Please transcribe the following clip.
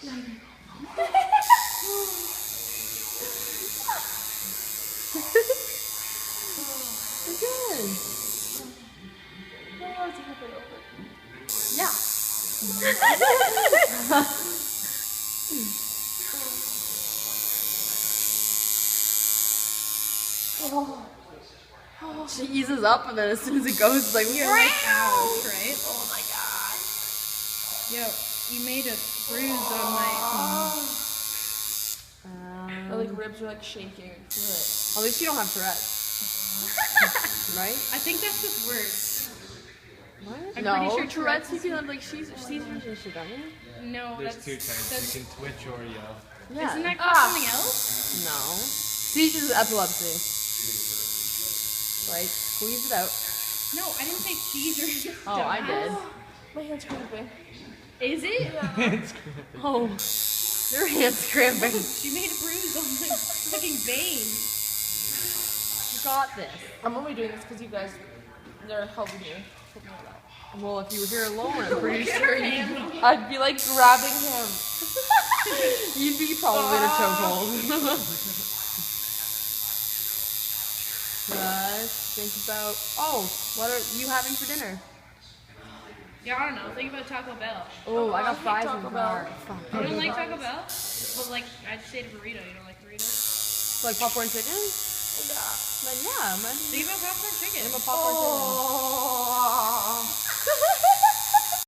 Good. Yeah. She eases up, and then as soon as it goes, it's like, You're like, ouch, right? oh my god. Yo, you made a bruise on my. My like ribs are like shaking. I feel it. At least you don't have Tourette's. Right? I think that's just worse. What? I'm No, pretty sure Tourette's, Tourette's you is- can have like seizures and shit, don't you? No, There's that's. two types. that's You can twitch or yell. Yeah. Isn't that called something else? No. Seizures is epilepsy. Right? Squeeze it out. No, I didn't say seizure. Oh, I did. My hand's cramping. Is it? Oh. Your hand's cramping. She made a bruise on my fucking vein. You got this. I'm only doing this because you guys, they're helping me. Well, if you were here alone, I'm pretty sure I'd be like grabbing him. you'd be probably in a chokehold. Just think about, what are you having for dinner? Yeah, I don't know. Think about Taco Bell. Oh, I got I hate fries in Taco the car. Bell. Fuck. You don't like Taco Bell? Well, like, I'd say to burrito. You don't like burritos? Like popcorn chicken? Yeah. Then yeah, man. Think about popcorn chicken. I'm a popcorn chicken. Oh.